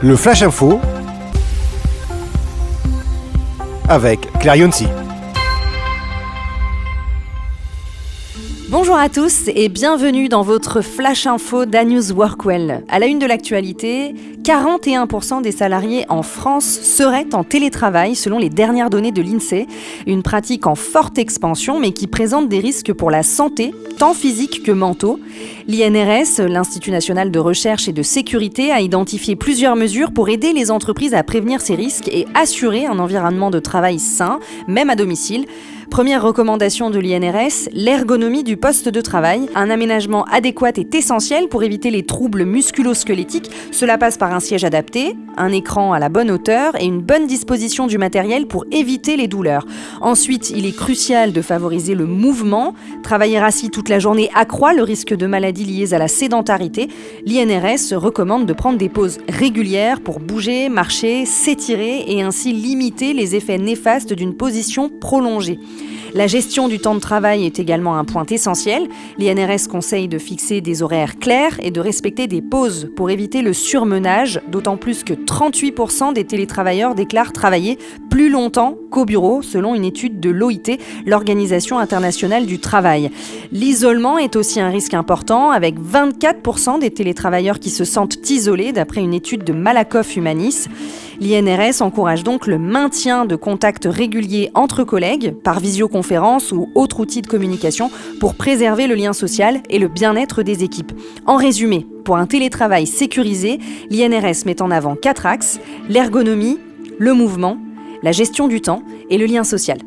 Le Flash Info avec Claire Yonsi. Bonjour à tous et bienvenue dans votre Flash Info d'A-News Workwell. À la une de l'actualité, 41% des salariés en France seraient en télétravail selon les dernières données de l'INSEE. Une pratique en forte expansion mais qui présente des risques pour la santé, tant physiques que mentaux. L'INRS, l'Institut national de recherche et de sécurité, a identifié plusieurs mesures pour aider les entreprises à prévenir ces risques et assurer un environnement de travail sain, même à domicile. Première recommandation de l'INRS, l'ergonomie du poste de travail. Un aménagement adéquat est essentiel pour éviter les troubles musculo-squelettiques. Cela passe par un siège adapté, un écran à la bonne hauteur et une bonne disposition du matériel pour éviter les douleurs. Ensuite, il est crucial de favoriser le mouvement. Travailler assis toute la journée accroît le risque de maladies liées à la sédentarité. L'INRS recommande de prendre des pauses régulières pour bouger, marcher, s'étirer et ainsi limiter les effets néfastes d'une position prolongée. La gestion du temps de travail est également un point essentiel. L'INRS conseille de fixer des horaires clairs et de respecter des pauses pour éviter le surmenage, d'autant plus que 38% des télétravailleurs déclarent travailler plus longtemps qu'au bureau, selon une étude de l'OIT, l'Organisation internationale du travail. L'isolement est aussi un risque important, avec 24% des télétravailleurs qui se sentent isolés, d'après une étude de Malakoff Humanis. L'INRS encourage donc le maintien de contacts réguliers entre collègues, par visioconférence ou autre outil de communication, pour préserver le lien social et le bien-être des équipes. En résumé, pour un télétravail sécurisé, l'INRS met en avant 4 axes: l'ergonomie, le mouvement, la gestion du temps et le lien social.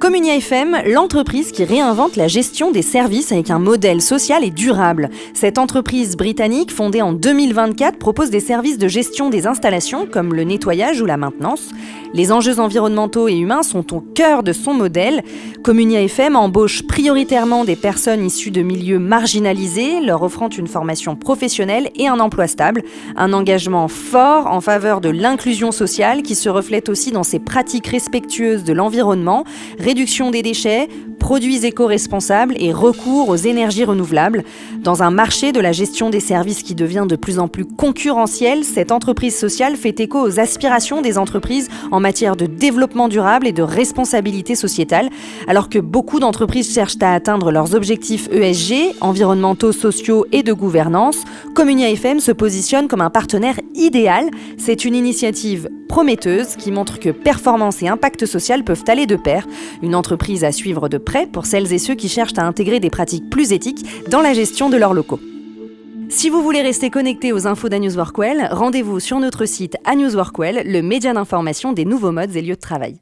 Communia FM, l'entreprise qui réinvente la gestion des services avec un modèle social et durable. Cette entreprise britannique, fondée en 2024, propose des services de gestion des installations comme le nettoyage ou la maintenance. Les enjeux environnementaux et humains sont au cœur de son modèle. Communia FM embauche prioritairement des personnes issues de milieux marginalisés, leur offrant une formation professionnelle et un emploi stable. Un engagement fort en faveur de l'inclusion sociale qui se reflète aussi dans ses pratiques respectueuses de l'environnement, réduction des déchets, produits éco-responsables et recours aux énergies renouvelables. Dans un marché de la gestion des services qui devient de plus en plus concurrentiel, cette entreprise sociale fait écho aux aspirations des entreprises en matière de développement durable et de responsabilité sociétale. Alors que beaucoup d'entreprises cherchent à atteindre leurs objectifs ESG, environnementaux, sociaux et de gouvernance, Communia FM se positionne comme un partenaire idéal. C'est une initiative prometteuse qui montre que performance et impact social peuvent aller de pair. Une entreprise à suivre de près pour celles et ceux qui cherchent à intégrer des pratiques plus éthiques dans la gestion de leurs locaux. Si vous voulez rester connecté aux infos d'A-News Workwell, rendez-vous sur notre site A-News Workwell, le média d'information des nouveaux modes et lieux de travail.